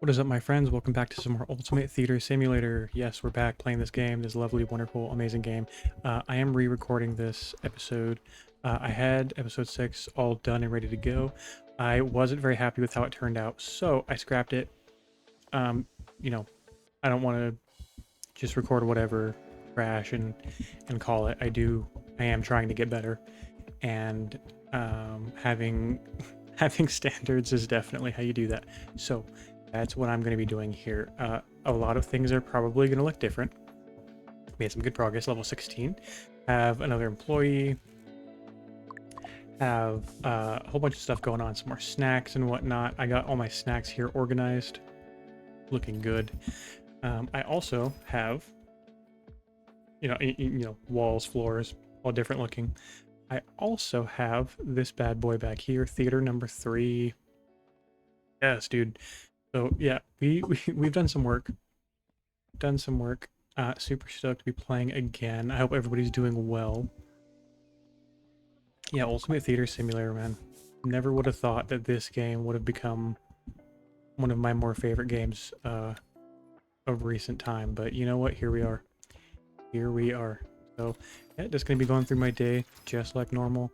What is up, my friends? Welcome back to some more Ultimate Theater Simulator. Yes, we're back playing this game, this lovely, wonderful, amazing game. I am re-recording this episode. I had episode 6 all done and ready to go. I wasn't very happy with how it turned out, so I scrapped it. Um, you know, I don't want to just record whatever, crash and call it. I am trying to get better, and having having standards is definitely how you do that. So that's what I'm going to be doing here. A lot of things are probably going to look different. We had some good progress, level 16. Have another employee. Have a whole bunch of stuff going on, some more snacks and whatnot. I got all my snacks here organized, looking good. I also have, walls, floors, all different looking. I also have this bad boy back here, theater number 3. Yes, dude. So yeah, we've done some work. Done some work. Super stoked to be playing again. I hope everybody's doing well. Yeah, Ultimate Theater Simulator, man. Never would have thought that this game would have become one of my more favorite games of recent time. But you know what? Here we are. Here we are. So yeah, just gonna be going through my day just like normal.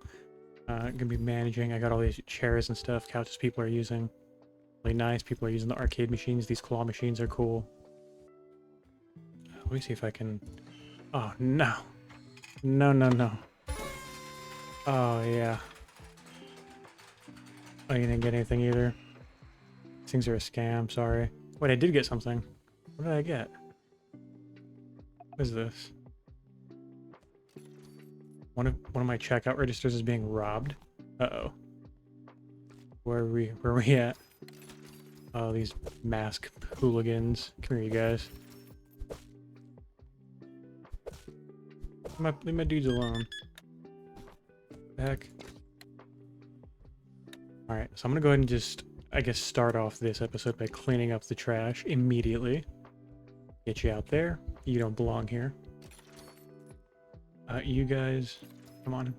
Gonna be managing. I got all these chairs and stuff, couches people are using. Really nice. People are using the arcade machines. These claw machines are cool. Let me see if I can... Oh, no. No, no, no. Oh, yeah. Oh, you didn't get anything either? These things are a scam, sorry. Wait, I did get something. What did I get? What is this? One of my checkout registers is being robbed. Uh-oh. Where are we at? Oh, these mask hooligans. Come here, you guys. Leave my dudes alone. The heck? Alright, so I'm gonna go ahead and just, I guess, start off this episode by cleaning up the trash immediately. Get you out there. You don't belong here. You guys, come on.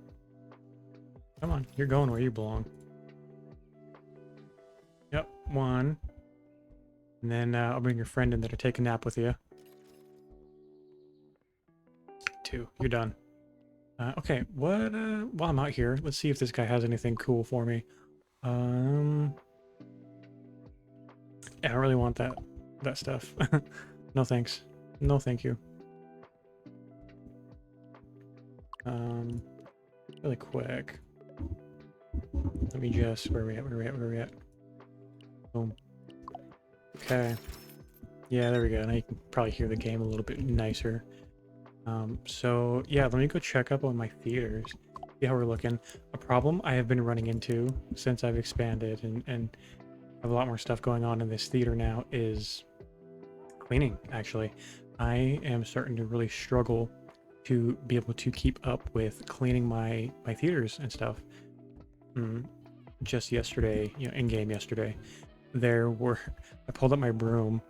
Come on, you're going where you belong. Yep, 1. And then I'll bring your friend in there to take a nap with you. 2, you're done. Okay, what, while I'm out here, let's see if this guy has anything cool for me. I don't really want that stuff. No thanks. No thank you. Really quick. Let me just, where are we at? Boom. Okay. Yeah, there we go. Now you can probably hear the game a little bit nicer. So yeah, let me go check up on my theaters. See how we're looking. A problem I have been running into since I've expanded and have a lot more stuff going on in this theater now is cleaning, actually. I am starting to really struggle to be able to keep up with cleaning my theaters and stuff. Just yesterday, in-game yesterday, I pulled up my broom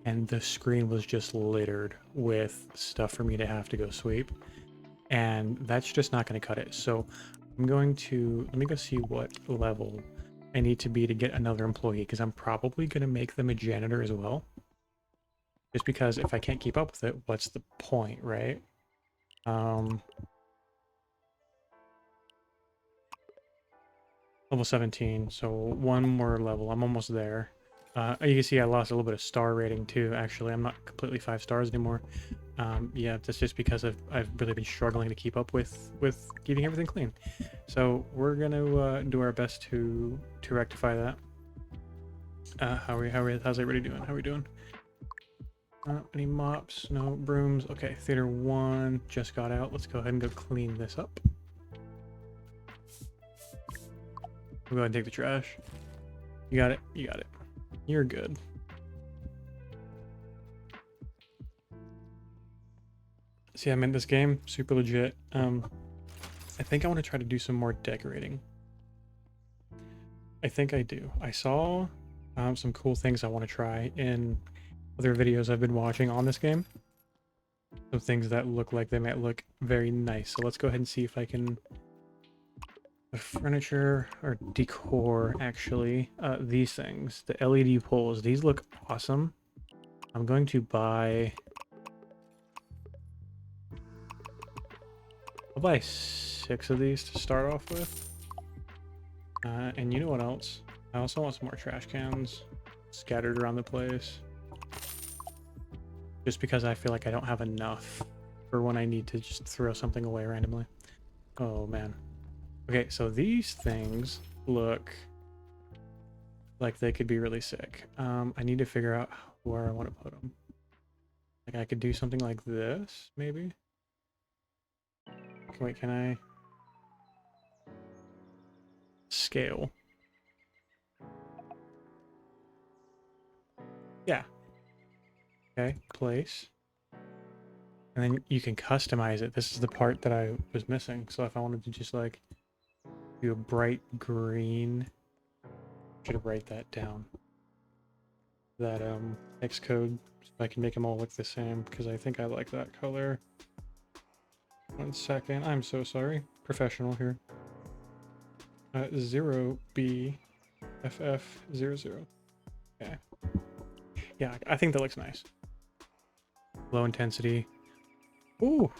and the screen was just littered with stuff for me to have to go sweep. And that's just not going to cut it. So let me go see what level I need to be to get another employee, because I'm probably going to make them a janitor as well. Just because if I can't keep up with it, what's the point, right? Level 17, so 1 more level. I'm almost there. You can see I lost a little bit of star rating too, actually. I'm not completely 5 stars anymore. Yeah, that's just because I've really been struggling to keep up with keeping everything clean. So we're gonna do our best to rectify that. How's everybody doing? How are we doing? Any mops? No brooms. Okay, theater 1 just got out. Let's go ahead and go clean this up. We'll go ahead and take the trash. You got it. You got it. You're good. See, I'm in this game. Super legit. I think I want to try to do some more decorating. I think I do. I saw some cool things I want to try in other videos I've been watching on this game. Some things that look like they might look very nice. So let's go ahead and see if I can The furniture or decor, actually. These things, the LED poles, these look awesome. I'm going to buy... I'll buy 6 of these to start off with. And you know what else? I also want some more trash cans scattered around the place. Just because I feel like I don't have enough for when I need to just throw something away randomly. Oh, man. Okay, so these things look like they could be really sick. I need to figure out where I want to put them. Like I could do something like this, maybe? Wait, can I... Scale. Yeah. Okay, place. And then you can customize it. This is the part that I was missing. So if I wanted to just like do a bright green, I should write that down. That Xcode, so I can make them all look the same because I think I like that color. 1 second, I'm so sorry. Professional here. 0BFF00. Okay. Yeah, I think that looks nice. Low intensity. Ooh.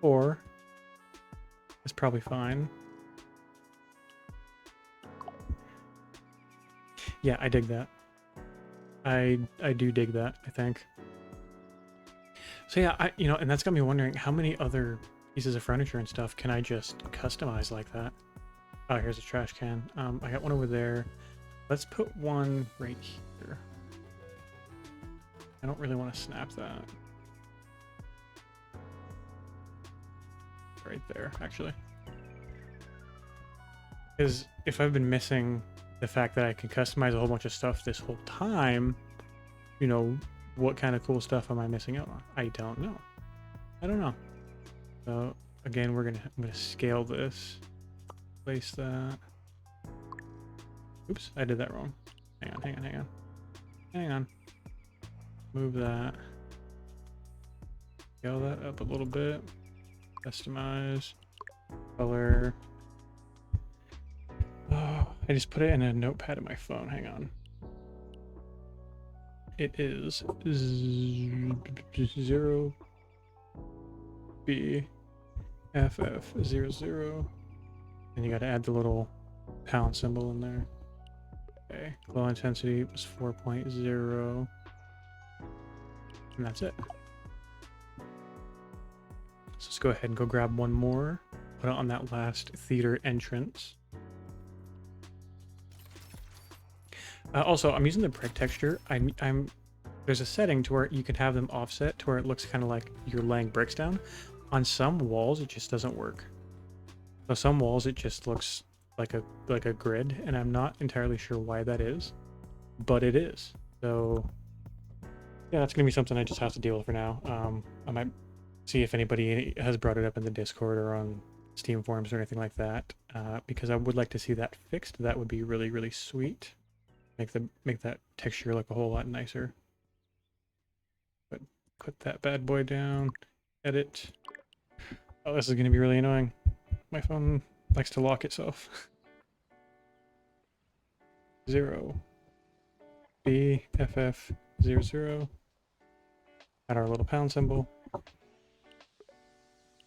Or it's probably fine. Yeah, I dig that. I do dig that, I think. So yeah, and that's got me wondering how many other pieces of furniture and stuff can I just customize like that? Oh, here's a trash can. I got one over there. Let's put one right here. I don't really want to snap that. Right there, actually. Because if I've been missing the fact that I can customize a whole bunch of stuff this whole time, what kind of cool stuff am I missing out on? I don't know. I don't know. So again, I'm gonna scale this. Place that. Oops, I did that wrong. Hang on. Move that. Scale that up a little bit. Customize. Color. Oh, I just put it in a notepad on my phone. Hang on. It is 0BFF00. And you got to add the little pound symbol in there. Okay, glow intensity was 4.0. And that's it. So let's go ahead and go grab one more. Put it on that last theater entrance. Also, I'm using the brick texture. There's a setting to where you can have them offset to where it looks kind of like you're laying bricks down. On some walls, it just doesn't work. So some walls, it just looks like a grid, and I'm not entirely sure why that is, but it is. So yeah, that's gonna be something I just have to deal with for now. I might see if anybody has brought it up in the Discord or on Steam forums or anything like that, because I would like to see that fixed. That would be really, really sweet. Make that texture look a whole lot nicer. But put that bad boy down. Edit. Oh, this is gonna be really annoying. My phone likes to lock itself. 0 BFF00. Add our little pound symbol. And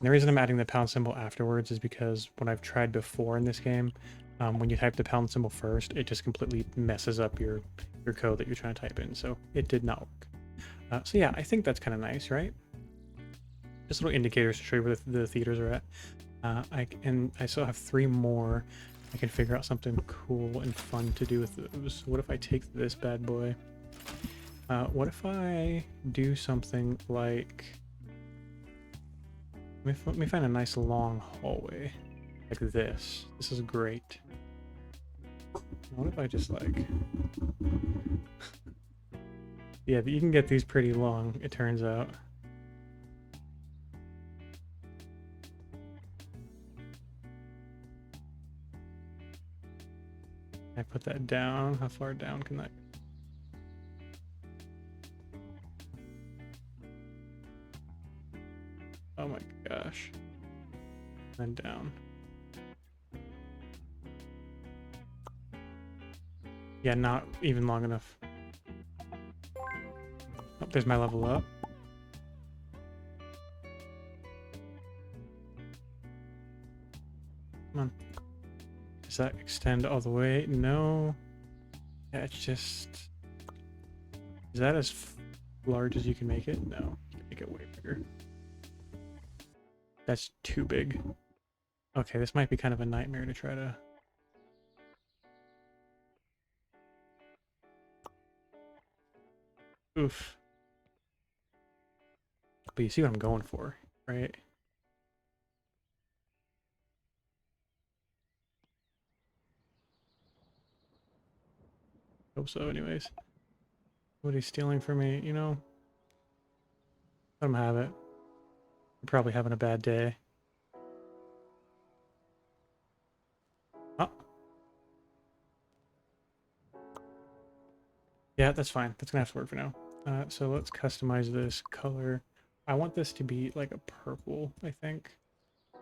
the reason I'm adding the pound symbol afterwards is because when I've tried before in this game, when you type the pound symbol first, it just completely messes up your code that you're trying to type in. So it did not work. So yeah, I think that's kind of nice, right? Just little indicators to show you where the theaters are at. I still have 3 more. I can figure out something cool and fun to do with those. What if I take this bad boy? What if I do something like... Let me find a nice long hallway. Like this. This is great. What if I just like... Yeah, you can get these pretty long, it turns out. I put that down. How far down can that? Gosh. And down. Yeah, not even long enough. Oh, there's my level up. Come on. Does that extend all the way? No. Yeah, it's just... Is that as large as you can make it? No. You can make it way bigger. That's too big. Okay, this might be kind of a nightmare to try to... Oof. But you see what I'm going for, right? Hope so, anyways. Nobody's stealing from me, you know? Let them have it. They're probably having a bad day. Oh. Yeah, that's fine. That's gonna have to work for now. So let's customize this color. I want this to be like a purple, I think. A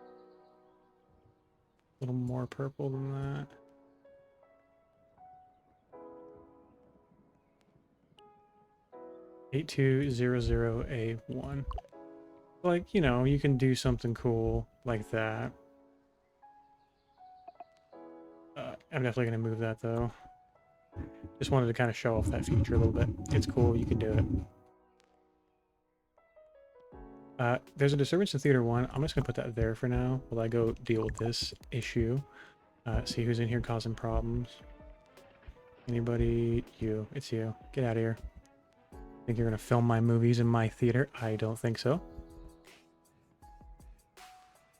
little more purple than that. $8200A1. Like, you know, you can do something cool like that. I'm definitely going to move that, though. Just wanted to kind of show off that feature a little bit. It's cool. You can do it. There's a disturbance in Theater 1. I'm just going to put that there for now while I go deal with this issue. See who's in here causing problems. Anybody? You. It's you. Get out of here. Think you're going to film my movies in my theater? I don't think so.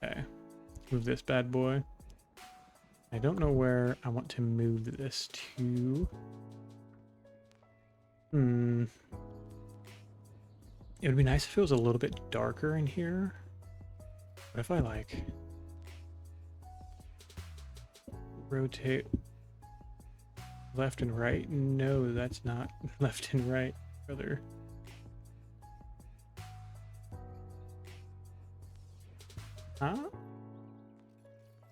Okay. Move this bad boy. I don't know where I want to move this to. It would be nice if it was a little bit darker in here. What if I like rotate left and right? No, that's not left and right, brother. Huh?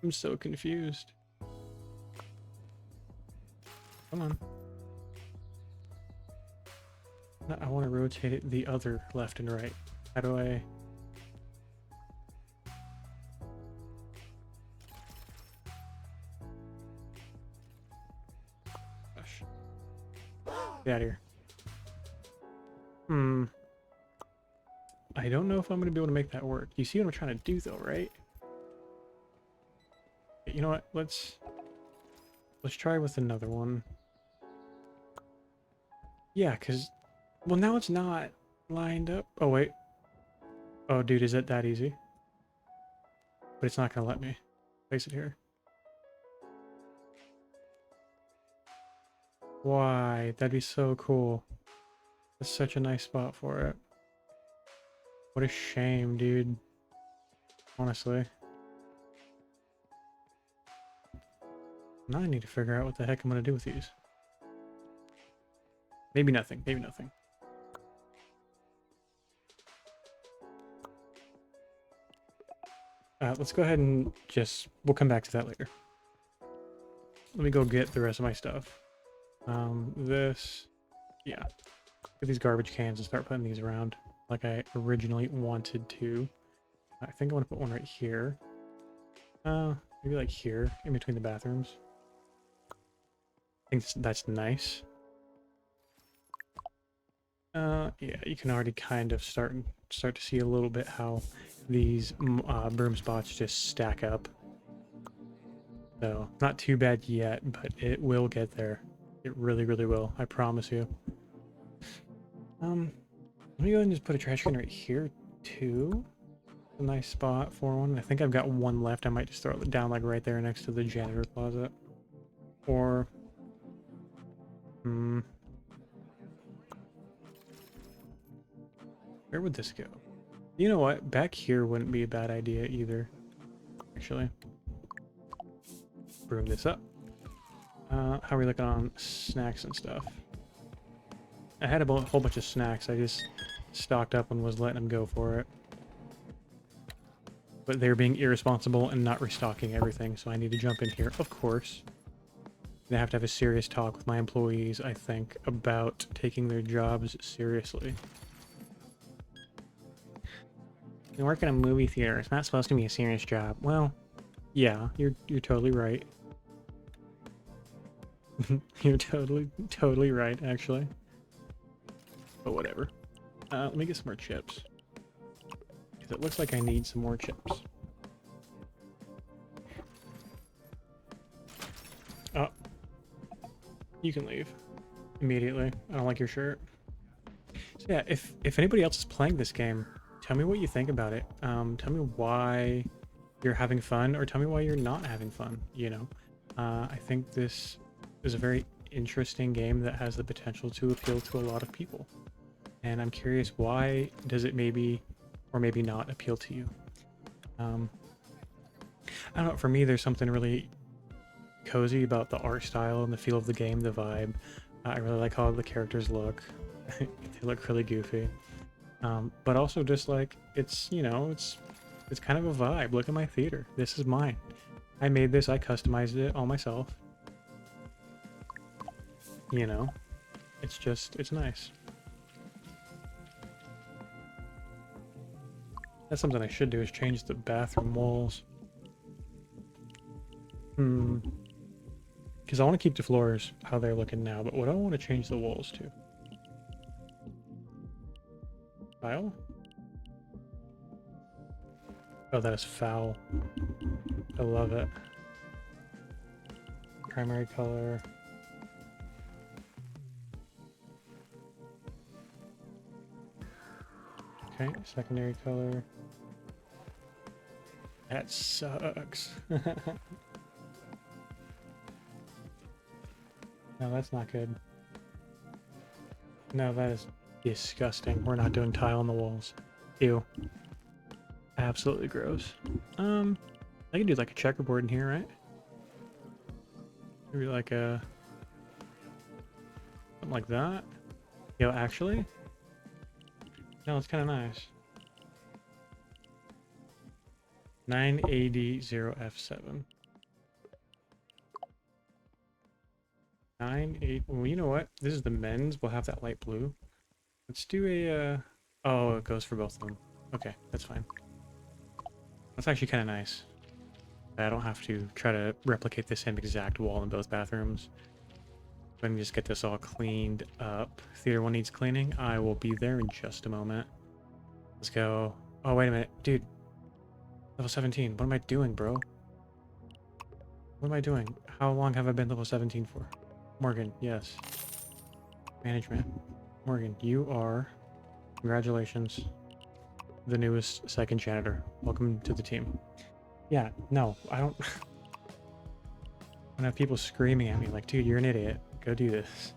I'm so confused. Come on. I want to rotate it the other left and right. How do I... Gosh. Get out of here. I don't know if I'm going to be able to make that work. You see what I'm trying to do though, right? You know what? Let's try with another one. Yeah, because... Well, now it's not lined up. Oh, wait. Oh, dude, is it that easy? But it's not going to let me place it here. Why? That'd be so cool. That's such a nice spot for it. What a shame, dude. Honestly. Now I need to figure out what the heck I'm going to do with these. Maybe nothing. Maybe nothing. Let's go ahead and just... We'll come back to that later. Let me go get the rest of my stuff. This... Yeah. Get these garbage cans and start putting these around like I originally wanted to. I think I want to put one right here. Maybe like here, in between the bathrooms. I think that's nice. Yeah, you can already kind of start to see a little bit how these broom spots just stack up. So, not too bad yet, but it will get there. It really, really will. I promise you. Let me go ahead and just put a trash can right here, too. A nice spot for one. I think I've got one left. I might just throw it down, like, right there next to the janitor closet. Or... Where would this go? You know what? Back here wouldn't be a bad idea either. Actually. Broom this up. How are we looking on snacks and stuff? I had a whole bunch of snacks. I just stocked up and was letting them go for it. but they're being irresponsible and not restocking everything, so I need to jump in here, of course. I have to have a serious talk with my employees, I think, about taking their jobs seriously. You work in a movie theater. It's not supposed to be a serious job. Well, yeah, you're totally right. You're totally right, actually. But whatever. Let me get some more chips. Because it looks like I need some more chips. Oh. You can leave. Immediately. I don't like your shirt. So yeah, if anybody else is playing this game, tell me what you think about it. Tell me why you're having fun, or tell me why you're not having fun, you know? I think this is a very interesting game that has the potential to appeal to a lot of people. And I'm curious, why does it maybe or maybe not appeal to you? I don't know, for me there's something really cozy about the art style and the feel of the game, the vibe. I really like how the characters look. They look really goofy. But also just like, it's, you know, it's kind of a vibe. Look at my theater. This is mine. I made this, I customized it all myself. You know, it's just, it's nice. That's something I should do, is change the bathroom walls. Because I want to keep the floors how they're looking now, but what do I want to change the walls to? Tile? Oh, that is foul. I love it. Primary color. Okay, secondary color. That sucks. No, that's not good. No, that is disgusting. We're not doing tile on the walls. Ew. Absolutely gross. I can do like a checkerboard in here, right? Maybe like a... something like that. Yo, actually? No, it's kind of nice. 9AD0F7. 9, 8. Well, you know what? This is the men's. We'll have that light blue. Let's do a. Oh, it goes for both of them. Okay, that's fine. That's actually kind of nice. I don't have to try to replicate the same exact wall in both bathrooms. Let me just get this all cleaned up. Theater 1 needs cleaning. I will be there in just a moment. Let's go. Oh, wait a minute. Dude. Level 17. What am I doing, bro? What am I doing? How long have I been level 17 for? Morgan, yes. Management. Morgan, you are... Congratulations. The newest second janitor. Welcome to the team. Yeah, no, I don't... I have people screaming at me like, dude, you're an idiot. Go do this.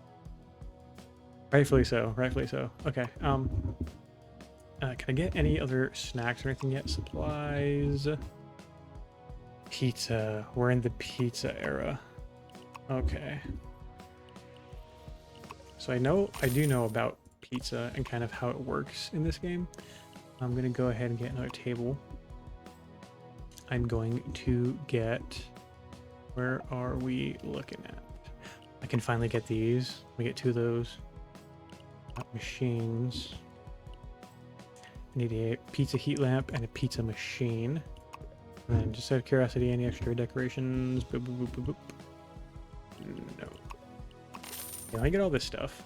Rightfully so, rightfully so. Okay, can I get any other snacks or anything yet? Supplies. Pizza. We're in the pizza era. Okay. So I do know about pizza and kind of how it works in this game. I'm gonna go ahead and get another table. I'm going to get... Where are we looking at? I can finally get these. We get 2 of those. Machines. I need a pizza heat lamp and a pizza machine. And then just out of curiosity, any extra decorations? Boop, boop, boop, boop, boop. No. Yeah, I get all this stuff.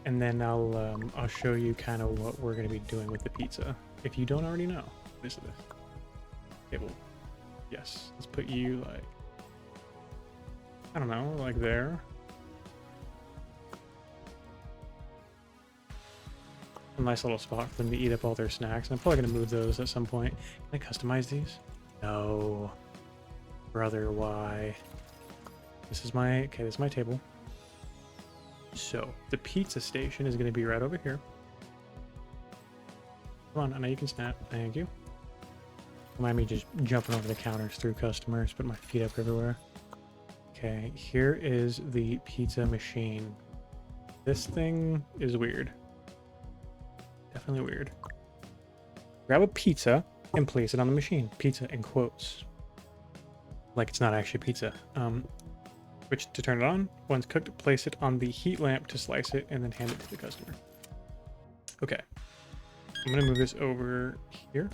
And then I'll show you kind of what we're going to be doing with the pizza. If you don't already know. This is this. Table. Yes. Let's put you like... I don't know, like there. A nice little spot for them to eat up all their snacks. I'm probably going to move those at some point. Can I customize these? No. Brother, why? This is my... Okay, this is my table. So, the pizza station is going to be right over here. Come on, I know you can snap. Thank you. Don't mind me just jumping over the counters through customers, put my feet up everywhere. Okay, here is the pizza machine. This thing is weird. Definitely weird. grab a pizza and place it on the machine. Pizza in quotes. Like it's not actually pizza. Switch to turn it on. Once cooked, place it on the heat lamp to slice it and then hand it to the customer. Okay. I'm gonna move this over here.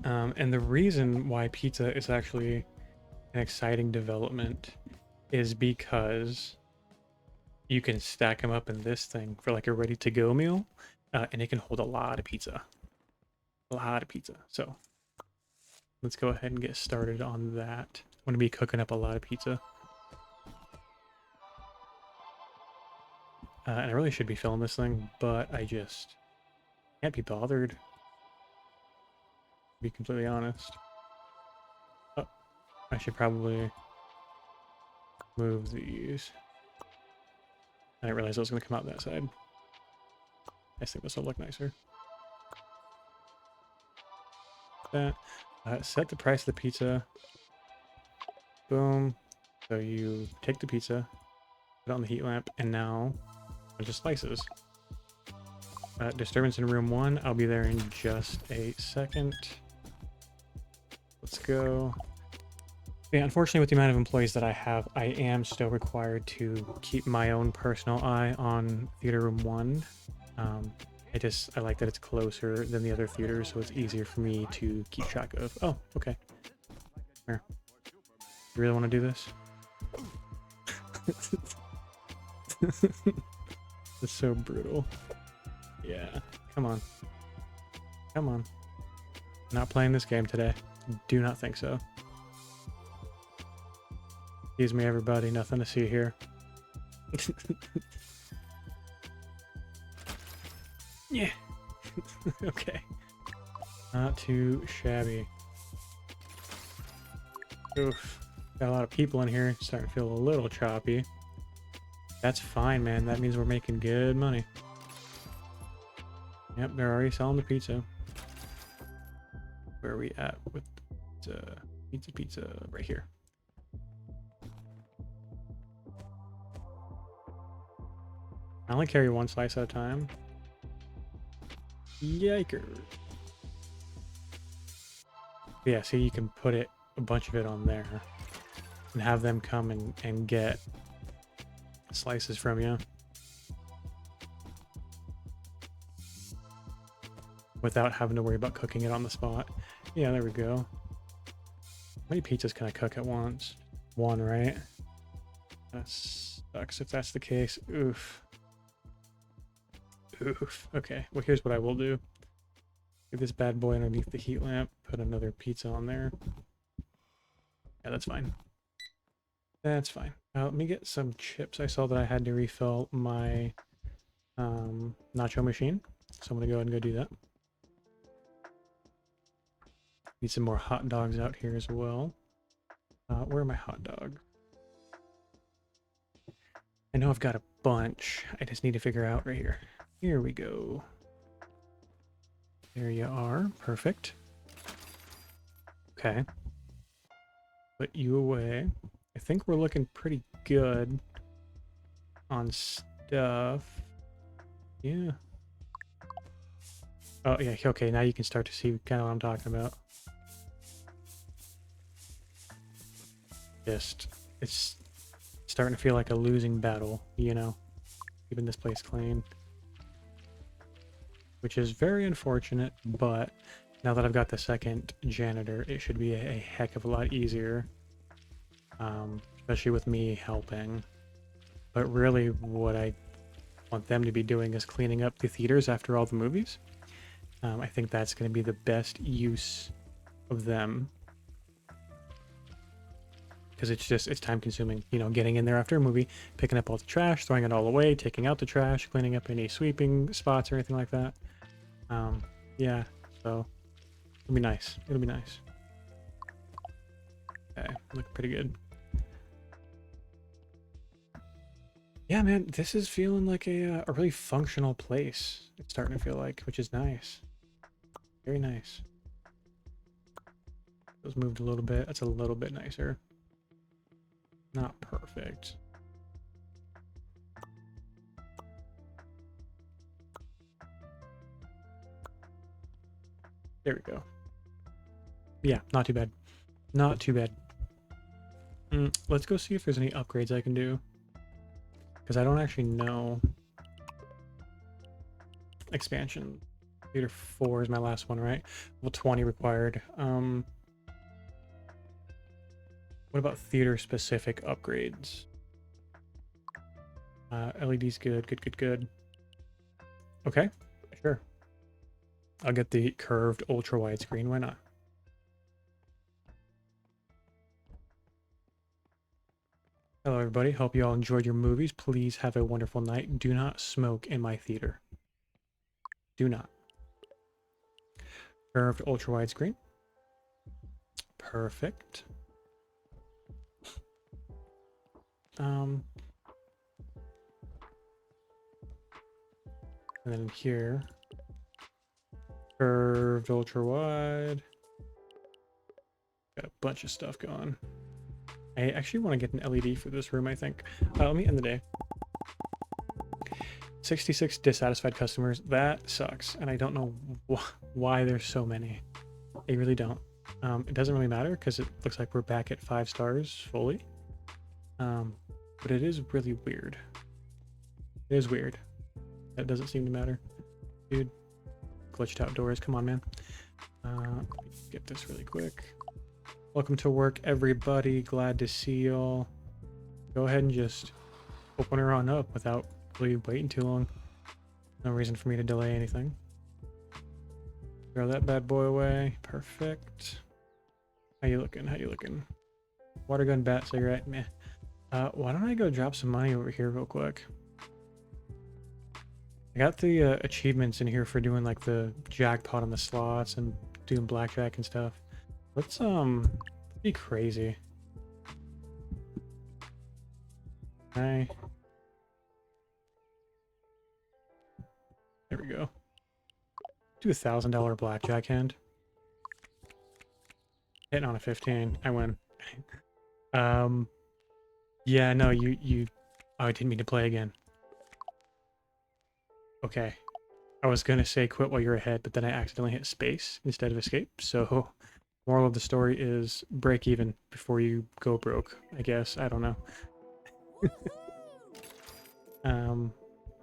And the reason why pizza is actually an exciting development is because you can stack them up in this thing for like a ready-to-go meal, and it can hold a lot of pizza. A lot of pizza. So let's go ahead and get started on that. I'm going to be cooking up a lot of pizza. And I really should be filling this thing, but I just can't be bothered, to be completely honest. Oh, I should probably move these. I didn't realize I was going to come out that side. I think this will look nicer. That. Set the price of the pizza. Boom. So you take the pizza, put it on the heat lamp, and now there's just slices. Disturbance in room 1. I'll be there in just a second. Let's go. Yeah, unfortunately, with the amount of employees that I have, I am still required to keep my own personal eye on theater room 1. I like that it's closer than the other theaters, so it's easier for me to keep track of. Oh, okay. Here. You really want to do this? It's so brutal. Yeah, come on. Come on. Not playing this game today. Do not think so. Excuse me, everybody. Nothing to see here. Yeah. Okay. Not too shabby. Oof. Got a lot of people in here. Starting to feel a little choppy. That's fine, man. That means we're making good money. Yep, they're already selling the pizza. Where are we at with pizza? Right here. I only carry one slice at a time. Yikers. Yeah, see, you can put a bunch of it on there and have them come and get slices from you without having to worry about cooking it on the spot. Yeah, there we go. How many pizzas can I cook at once? One, right? That sucks if that's the case. Oof. Oof. Okay, well, here's what I will do. Get this bad boy underneath the heat lamp, put another pizza on there. Yeah, that's fine. That's fine. Let me get some chips. I saw that I had to refill my nacho machine, so I'm gonna go ahead and go do that. Need some more hot dogs out here as well. Where are my hot dogs? I know I've got a bunch. I just need to figure out right here. Here we go. There you are. Perfect. Okay. Put you away. I think we're looking pretty good on stuff. Yeah. Oh, yeah. Okay, now you can start to see kind of what I'm talking about. It's starting to feel like a losing battle, you know, keeping this place clean. Which is very unfortunate, but now that I've got the second janitor, it should be a heck of a lot easier. Especially with me helping. But really, what I want them to be doing is cleaning up the theaters after all the movies. I think that's going to be the best use of them. Because it's time consuming, you know, getting in there after a movie, picking up all the trash, throwing it all away, taking out the trash, cleaning up any sweeping spots or anything like that. Yeah, so it'll be nice. It'll be nice. Okay, look pretty good. Yeah, man, this is feeling like a really functional place. It's starting to feel like, which is nice. Very nice. Those moved a little bit. That's a little bit nicer. Not perfect. There we go. Yeah, not too bad. Not too bad. Let's go see if there's any upgrades I can do. Because I don't actually know. Expansion. Theater 4 is my last one, right? Level 20 required. What about theater specific upgrades? LED's good, good. Okay, sure. I'll get the curved ultra wide screen, why not? Hello everybody, hope you all enjoyed your movies. Please have a wonderful night. Do not smoke in my theater. Do not. Curved ultra wide screen. Perfect. And then here, curved ultra wide. Got a bunch of stuff going. I actually want to get an LED for this room, I think. Let me end the day. 66 dissatisfied customers. That sucks. And I don't know why there's so many. I really don't. It doesn't really matter because it looks like we're back at 5 stars fully. But it is really weird. It is weird. That doesn't seem to matter. Dude, glitched outdoors. Come on, man. Get this really quick. Welcome to work, everybody. Glad to see y'all. Go ahead and just open her on up without really waiting too long. No reason for me to delay anything. Throw that bad boy away. Perfect. How you looking? How you looking? Water gun, bat, cigarette. Meh. Why don't I go drop some money over here real quick? I got the achievements in here for doing like the jackpot on the slots and doing blackjack and stuff. Let's be crazy. Okay. There we go. Do a $1,000 blackjack hand. Hitting on a 15. I win. Yeah, no, you oh, I didn't mean to play again. Okay. I was gonna say quit while you're ahead, but then I accidentally hit space instead of escape. So moral of the story is break even before you go broke, I guess. I don't know.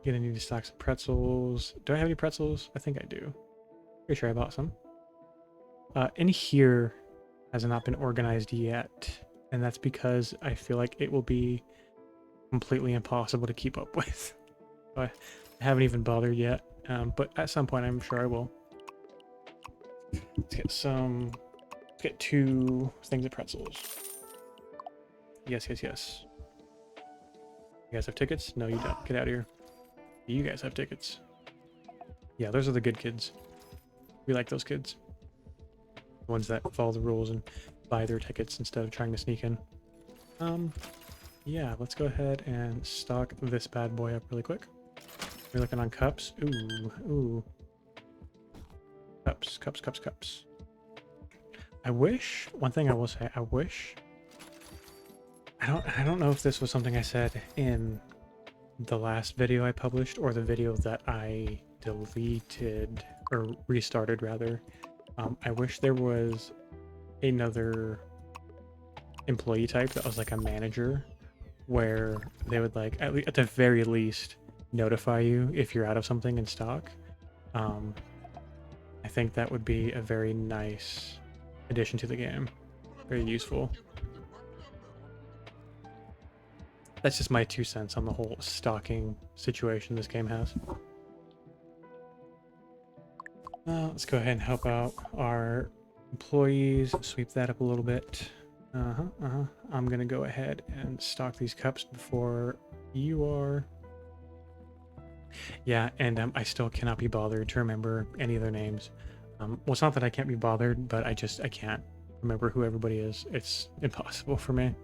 Gonna need to stock some pretzels. Do I have any pretzels? I think I do. Pretty sure I bought some. In here has not been organized yet, and that's because I feel like it will be completely impossible to keep up with. So I haven't even bothered yet, but at some point I'm sure I will. Let's get 2 things of pretzels. Yes. You guys have tickets? No, you don't. Get out of here. You guys have tickets. Yeah, those are the good kids. We like those kids. The ones that follow the rules and buy their tickets instead of trying to sneak in. Yeah, let's go ahead and stock this bad boy up really quick. We're looking on cups. Ooh. Cups. I wish, one thing I will say, I wish, I don't know if this was something I said in the last video I published or the video that I deleted or restarted rather. I wish there was another employee type that was like a manager where they would like at the very least notify you if you're out of something in stock. I think that would be a very nice addition to the game. Very useful. That's just my 2 cents on the whole stocking situation this game has. Let's go ahead and help out our employees, sweep that up a little bit. I'm gonna go ahead and stock these cups before you are. Yeah, and I still cannot be bothered to remember any of their names. Well, it's not that I can't be bothered, but I can't remember who everybody is. It's impossible for me.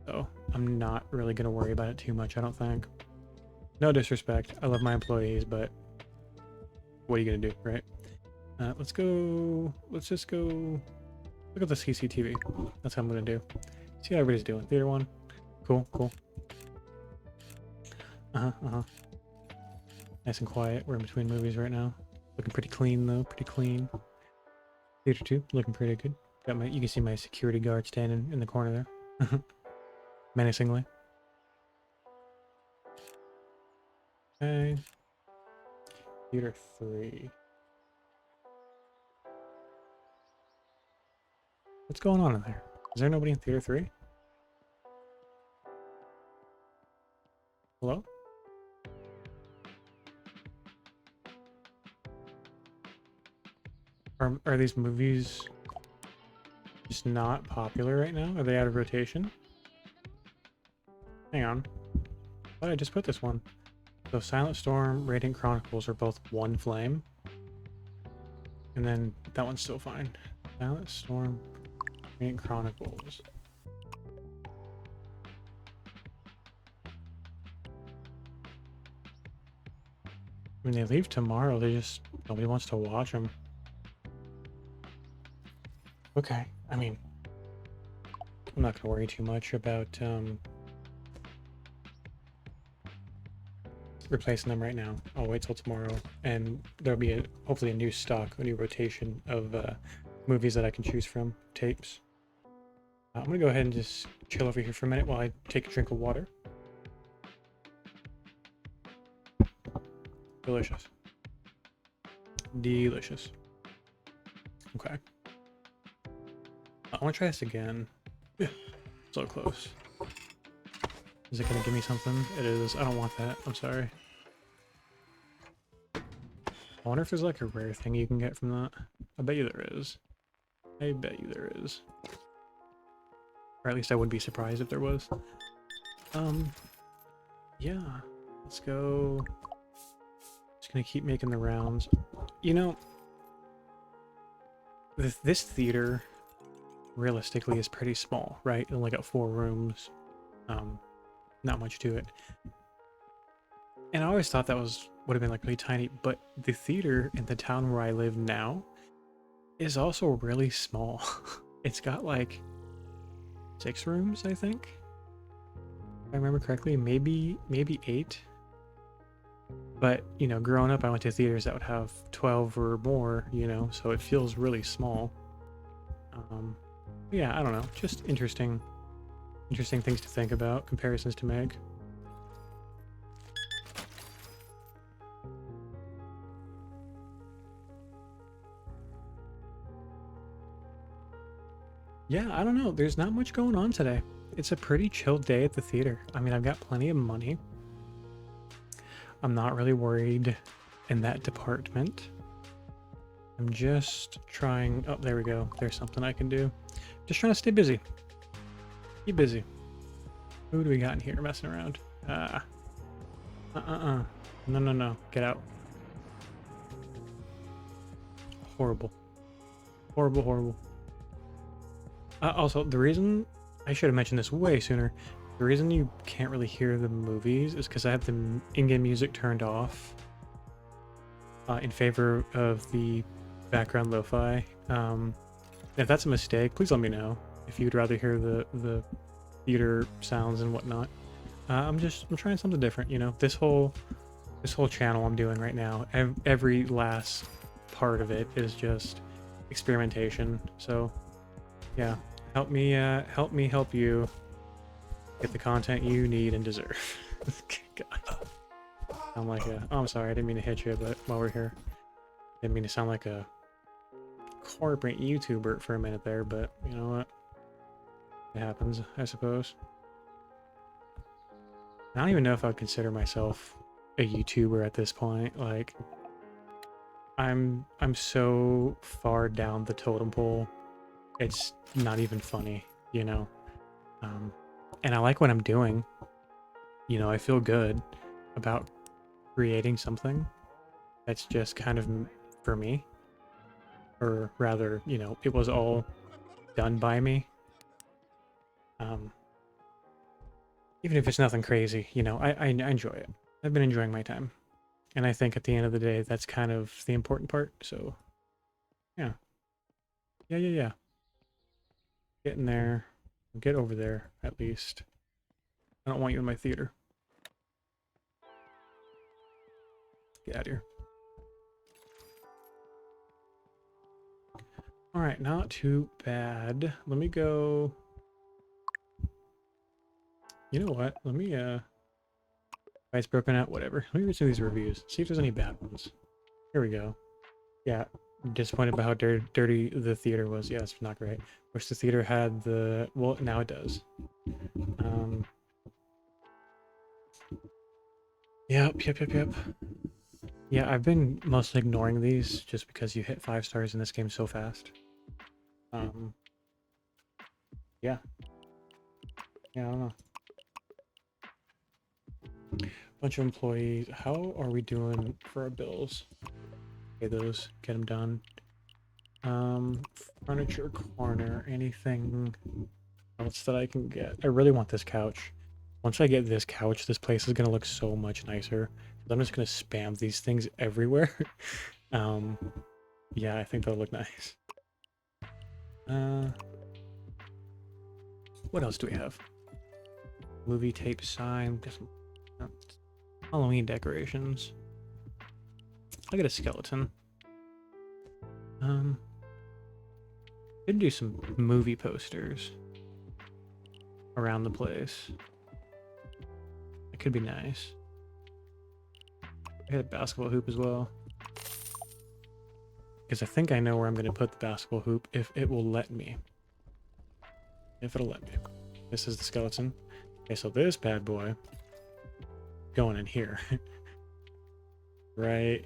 So I'm not really gonna worry about it too much, I don't think. No disrespect, I love my employees, but what are you gonna do, right? Let's just go look at the CCTV. That's what I'm gonna do. See how everybody's doing. Theater 1. Cool. Nice and quiet. We're in between movies right now. Looking pretty clean though, pretty clean. Theater 2, looking pretty good. Got my, you can see my security guard standing in the corner there. Menacingly. Okay. Theater 3. What's going on in there? Is there nobody in Theater 3? Hello? Are these movies just not popular right now? Are they out of rotation? Hang on. Why did I just put this one? So Silent Storm, Radiant Chronicles are both one flame. And then that one's still fine. Silent Storm, Radiant Chronicles. When they leave tomorrow, they just, nobody wants to watch them. Okay, I mean, I'm not gonna worry too much about replacing them right now. I'll wait till tomorrow, and there'll be hopefully a new stock, a new rotation of movies that I can choose from, tapes. I'm gonna go ahead and just chill over here for a minute while I take a drink of water. Delicious. Delicious. Okay. I want to try this again. Yeah, so close. Is it gonna give me something? It is. I don't want that. I'm sorry. I wonder if there's like a rare thing you can get from that. I bet you there is. I bet you there is. Or at least I wouldn't be surprised if there was. Yeah. Let's go. Just gonna keep making the rounds. You know, this theater realistically is pretty small, right? It only got 4 rooms. Not much to it. And I always thought that would have been like really tiny, but the theater in the town where I live now is also really small. It's got like 6 rooms, I think. If I remember correctly, maybe 8. But, you know, growing up, I went to theaters that would have 12 or more, you know, so it feels really small. Yeah, I don't know. Just interesting things to think about, comparisons to make. Yeah, I don't know. There's not much going on today. It's a pretty chill day at the theater. I mean, I've got plenty of money. I'm not really worried in that department. I'm just trying... Oh, there we go. There's something I can do. Just trying to stay busy. Keep busy. Who do we got in here messing around? No. Get out. Horrible. Horrible. Also, the reason... I should have mentioned this way sooner. The reason you can't really hear the movies is because I have the in-game music turned off in favor of the background lo-fi. If that's a mistake, please let me know if you'd rather hear the theater sounds and whatnot. I'm trying something different, you know. This whole channel I'm doing right now, every last part of it is just experimentation. So yeah, help me help you get the content you need and deserve. God. I'm like I'm sorry, I didn't mean to hit you, but while we're here, didn't mean to sound like a corporate YouTuber for a minute there, but you know what? It happens, I suppose. I don't even know if I would consider myself a YouTuber at this point. Like, I'm so far down the totem pole, it's not even funny, you know. And I like what I'm doing. You know, I feel good about creating something that's just kind of for me, or rather, you know, it was all done by me. Even if it's nothing crazy, you know, I enjoy it. I've been enjoying my time, and I think at the end of the day, that's kind of the important part. So, yeah. Get in there, get over there at least. I don't want you in my theater. Get out of here. All right, not too bad. Let me go. You know what? Let me it's broken out, whatever. Let me read some of these reviews. See if there's any bad ones. Here we go. Yeah, disappointed by how dirty the theater was. Yeah, it's not great. Wish the theater had the... Well, now it does. Yep. Yeah, I've been mostly ignoring these just because you hit 5 stars in this game so fast. Yeah. Yeah, I don't know. Bunch of employees. How are we doing for our bills? Pay those, get them done. Furniture corner, anything else that I can get? I really want this couch. Once I get this couch, this place is gonna look so much nicer. I'm just gonna spam these things everywhere. Yeah, I think that'll look nice. What else do we have? Movie tape sign, just Halloween decorations. I got a skeleton. Could do some movie posters around the place. It could be nice. I got a basketball hoop as well. Because I think I know where I'm going to put the basketball hoop if it will let me. If it'll let me. This is the skeleton. Okay, so this bad boy going in here. Right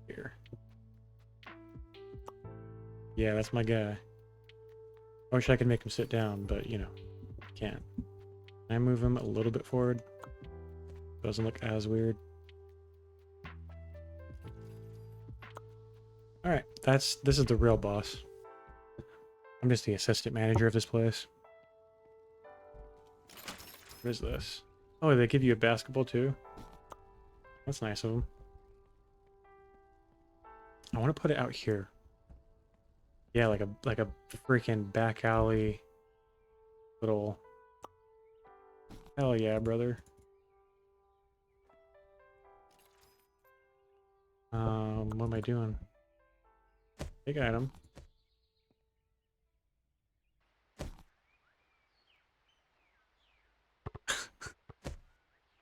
here. Yeah, that's my guy. I wish I could make him sit down, but you know, can't. Can I move him a little bit forward? Doesn't look as weird. Alright, this is the real boss. I'm just the assistant manager of this place. What is this? Oh, they give you a basketball too? That's nice of them. I want to put it out here. Yeah, like a freaking back alley little... Hell yeah, brother. What am I doing? Big item.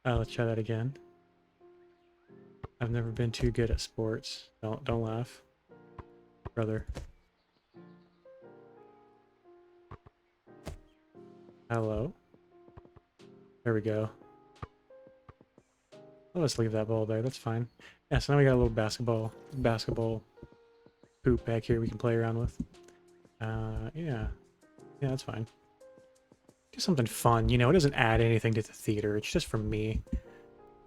Let's try that again. I've never been too good at sports. Don't laugh, brother. Hello. There we go. I'll just leave that ball there. That's fine. Yeah. So now we got a little basketball hoop back here we can play around with. Yeah, that's fine. Just something fun, you know. It doesn't add anything to the theater. It's just for me.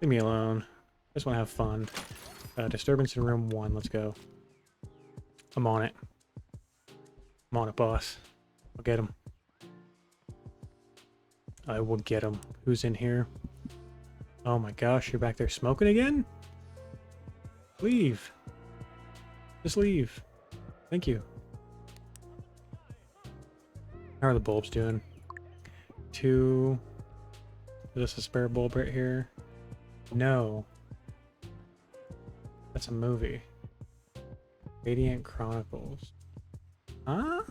Leave me alone. I just want to have fun. Disturbance in room 1. Let's go. I'm on it. I'm on it, boss. I'll get him. I will get him. Who's in here? Oh my gosh, you're back there smoking again? Leave. Just leave. Thank you. How are the bulbs doing? 2. Is this a spare bulb right here? No. That's a movie. Radiant Chronicles. Huh?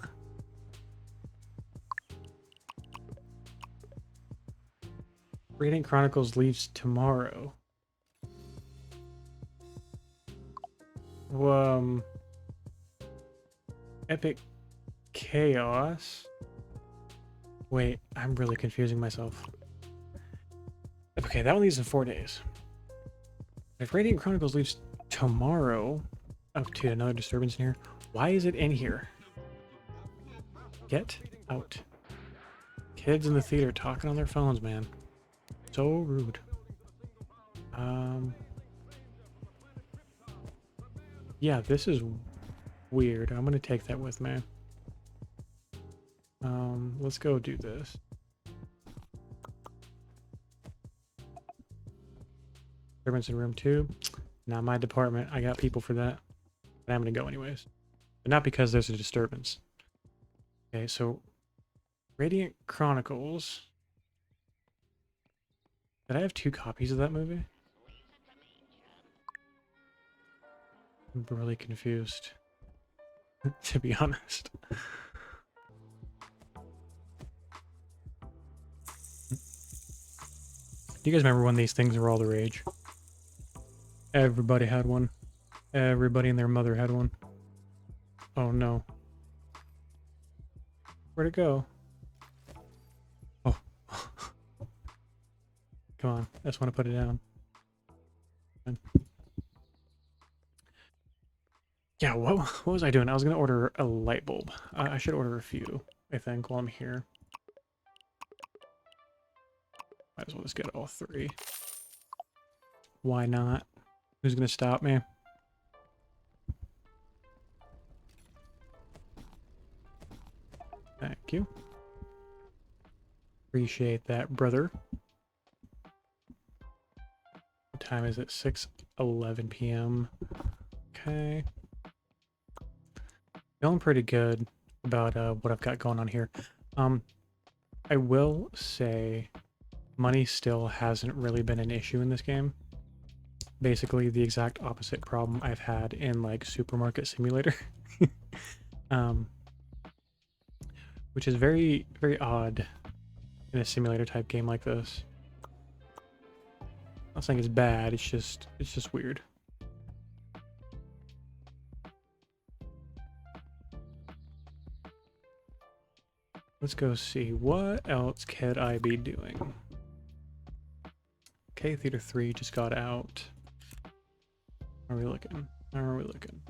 Radiant Chronicles leaves tomorrow. Epic Chaos. Wait, I'm really confusing myself. Okay, that one leaves in 4 days. If Radiant Chronicles leaves tomorrow... Oh, dude, another disturbance in here. Why is it in here? Get out. Kids in the theater talking on their phones, man. So rude. Yeah, this is weird. I'm gonna take that with me. Let's go do this. Disturbance in room 2. Not my department. I got people for that. But I'm gonna go anyways. But not because there's a disturbance. Okay, so Radiant Chronicles. Did I have 2 copies of that movie? I'm really confused. to be honest. Do you guys remember when these things were all the rage? Everybody had one. Everybody and their mother had one. Oh no. Where'd it go? Oh. Come on. I just want to put it down. Yeah, what was I doing? I was going to order a light bulb. I should order a few, I think, while I'm here. Might as well just get all 3. Why not? Who's going to stop me? Thank you. Appreciate that, brother. What time is it? 6:11 p.m. Okay. Feeling pretty good about what I've got going on here. I will say money still hasn't really been an issue in this game. Basically the exact opposite problem I've had in like Supermarket Simulator. Which is very, very odd in a simulator type game like this. I'm not saying it's bad, it's just weird. Let's go see what else could I be doing. Okay, Theater 3 just got out. How are we looking? How are we looking?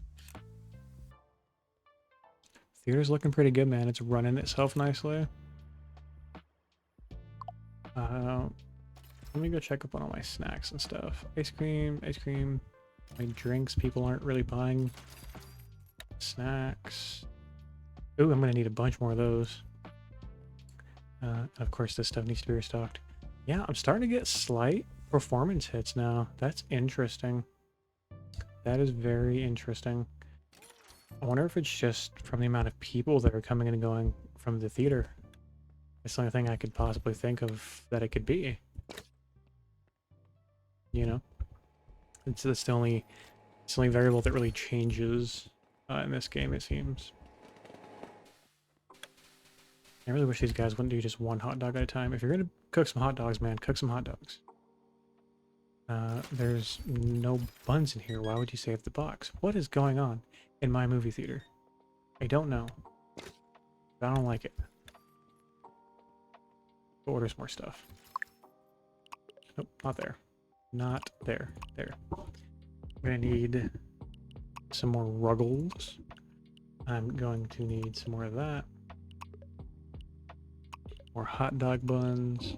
Theater's looking pretty good, man. It's running itself nicely. Let me go check up on all my snacks and stuff. Ice cream, ice cream. My drinks, people aren't really buying. Snacks. Ooh, I'm gonna need a bunch more of those. Of course, this stuff needs to be restocked. Yeah, I'm starting to get slight performance hits now. That's interesting. That is very interesting. I wonder if it's just from the amount of people that are coming and going from the theater. It's the only thing I could possibly think of that it could be. You know? It's the only variable that really changes in this game, it seems. I really wish these guys wouldn't do just one hot dog at a time. If you're gonna cook some hot dogs, man, cook some hot dogs. There's no buns in here. Why would you save the box? What is going on in my movie theater? I don't know. But I don't like it. Order some more stuff. Nope, not there. Not there. There. I'm gonna need some more Ruggles. I'm going to need some more of that. More hot dog buns.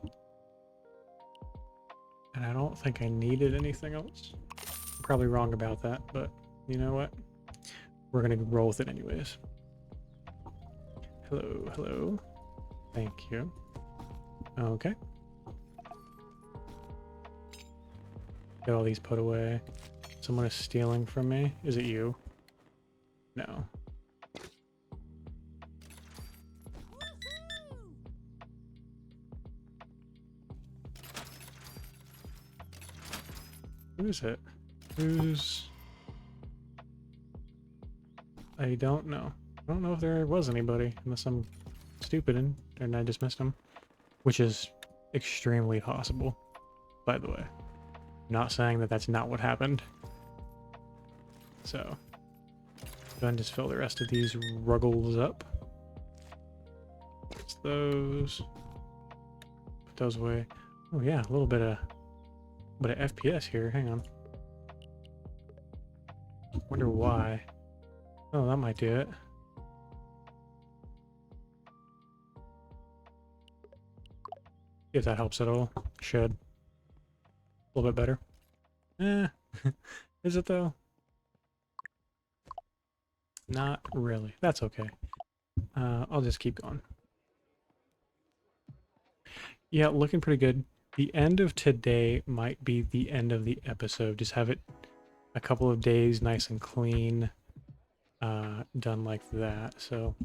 And I don't think I needed anything else. I'm probably wrong about that, but you know what? We're gonna roll with it anyways. Hello, hello. Thank you. Okay. Get all these put away. Someone is stealing from me. Is it you? No. Who is it? Who's... I don't know. I don't know if there was anybody, unless I'm stupid and I dismissed him. Which is extremely possible, by the way. I'm not saying that that's not what happened. So, go ahead and just fill the rest of these Ruggles up. It's those. Put those away. Oh yeah, a little bit of FPS here. Hang on. Wonder why. Oh, that might do it. If that helps at all. Should. A little bit better. Is it though? Not really. That's okay. I'll just keep going. Yeah, looking pretty good. The end of today might be the end of the episode. Just have it a couple of days nice and clean. Done like that. So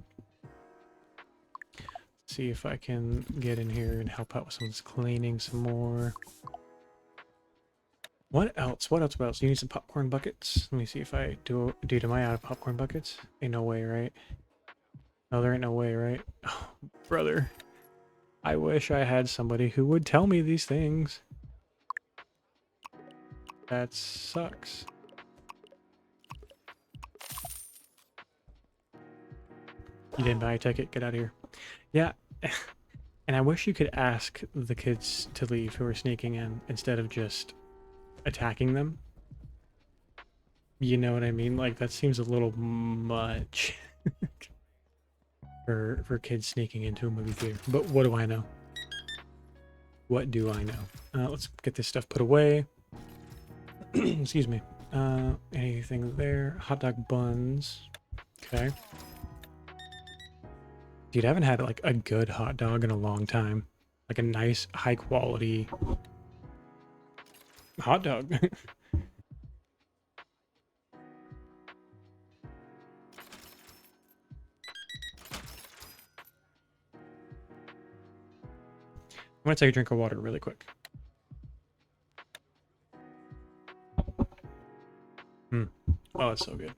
see if I can get in here and help out with some cleaning some more. What else? What else? What else? You need some popcorn buckets? Let me see if I do. Dude, am I out of popcorn buckets? Ain't no way, right? No, there ain't no way, right? Oh, brother. I wish I had somebody who would tell me these things. That sucks. You didn't buy a ticket? Get out of here. Yeah. And I wish you could ask the kids to leave who are sneaking in instead of just attacking them. You know what I mean? Like, that seems a little much for kids sneaking into a movie theater. But what do I know? What do I know? Let's get this stuff put away. Excuse me. Anything there? Hot dog buns. Okay. Dude, I haven't had like a good hot dog in a long time. Like a nice, high quality hot dog. I'm gonna take a drink of water really quick. Oh, it's so good.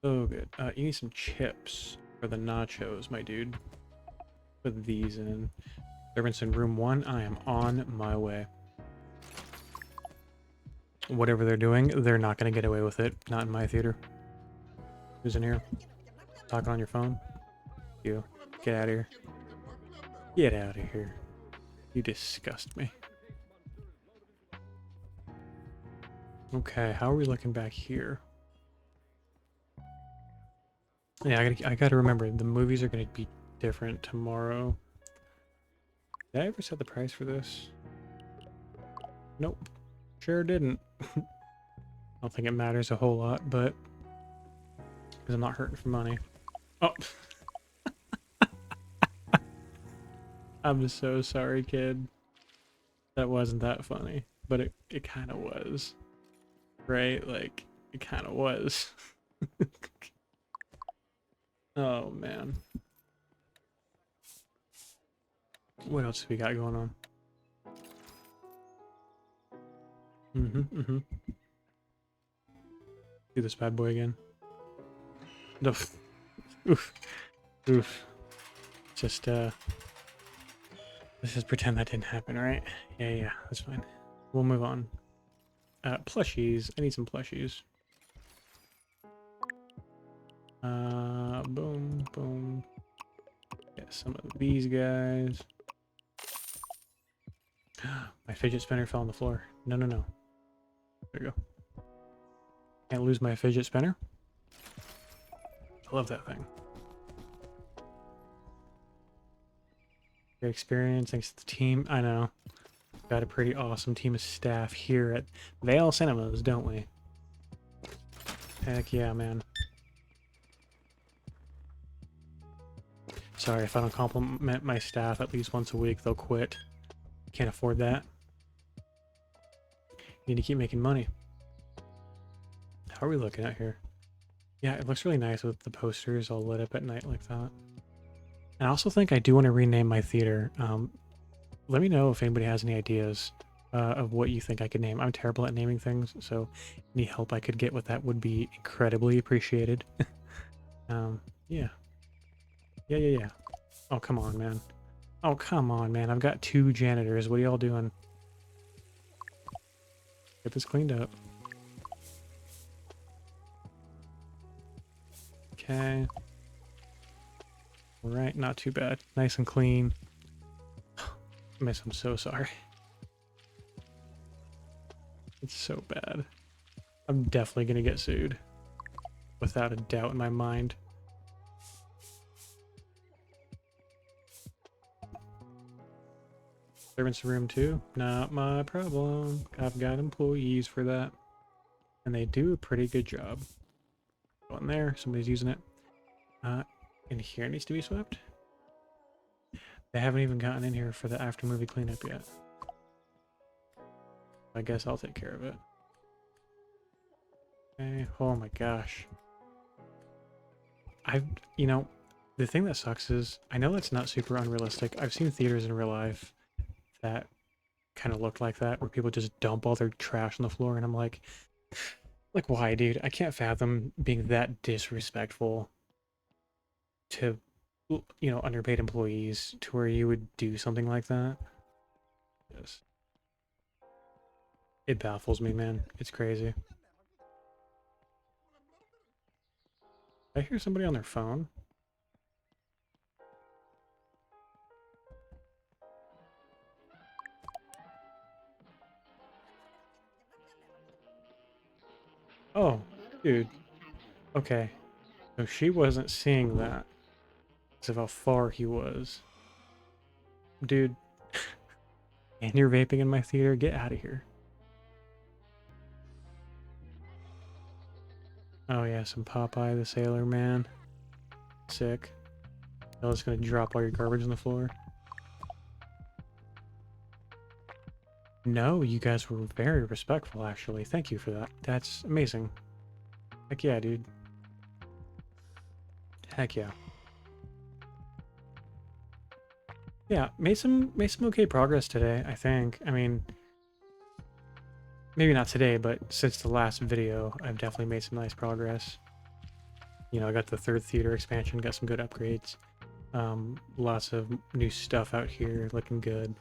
So good. You need some chips for the nachos, my dude. Put these in. Servants in room 1. I am on my way. Whatever they're doing, they're not gonna get away with it. Not in my theater. Who's in here? Talking on your phone? You. Get out of here. Get out of here. You disgust me. Okay, how are we looking back here? Yeah, I gotta remember, the movies are gonna be different tomorrow. Did I ever set the price for this? Nope. Sure didn't. I don't think it matters a whole lot, but... because I'm not hurting for money. Oh! I'm so sorry, kid. That wasn't that funny. But it kind of was. Right? Like, it kind of was. Oh, man. What else have we got going on? Do this bad boy again. No. Oof. Oof. Just, let's just pretend that didn't happen, right? Yeah, that's fine. We'll move on. Plushies. I need some plushies. Boom, boom. Get some of these guys. My fidget spinner fell on the floor. No. There we go. Can't lose my fidget spinner. I love that thing. Great experience, thanks to the team. I know. Got a pretty awesome team of staff here at Vale Cinemas, don't we? Heck yeah, man. Sorry, if I don't compliment my staff at least once a week, they'll quit. Can't afford that. Need to keep making money. How are we looking at here? Yeah, it looks really nice with the posters all lit up at night like that. And I also think I do want to rename my theater. Let me know if anybody has any ideas of what you think I could name. I'm terrible at naming things, so any help I could get with that would be incredibly appreciated. Yeah. Yeah. Oh, come on, man. Oh, come on, man. I've got 2 janitors. What are y'all doing? Get this cleaned up. Okay. Alright, not too bad. Nice and clean. Miss, I'm so sorry. It's so bad. I'm definitely gonna get sued. Without a doubt in my mind. Servants room 2? Not my problem. I've got employees for that. And they do a pretty good job. Go in there, somebody's using it. In here needs to be swept. They haven't even gotten in here for the after movie cleanup yet. I guess I'll take care of it. Okay, oh my gosh. You know, the thing that sucks is, I know that's not super unrealistic. I've seen theaters in real life that kind of looked like that, where people just dump all their trash on the floor, and I'm like why, dude? I can't fathom being that disrespectful to, underpaid employees to where you would do something like that. Yes. It baffles me, man. It's crazy. I hear somebody on their phone. Oh, dude. Okay. So she wasn't seeing that because of how far he was. Dude, and you're vaping in my theater? Get out of here. Oh yeah, some Popeye the Sailor Man. Sick. I was gonna drop all your garbage on the floor. No, you guys were very respectful, actually. Thank you for that. That's amazing. Heck yeah, dude. Heck yeah. Yeah, made some okay progress today, I think. I mean, maybe not today, but since the last video, I've definitely made some nice progress. You know, I got the third theater expansion, got some good upgrades. Lots of new stuff out here, looking good.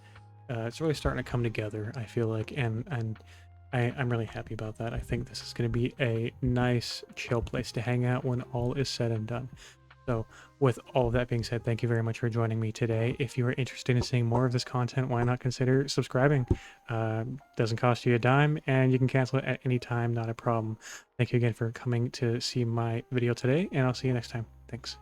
It's really starting to come together, I feel like, and I'm really happy about that. I think this is going to be a nice, chill place to hang out when all is said and done. So, with all of that being said, thank you very much for joining me today. If you are interested in seeing more of this content, why not consider subscribing? Doesn't cost you a dime, and you can cancel it at any time, not a problem. Thank you again for coming to see my video today, and I'll see you next time. Thanks.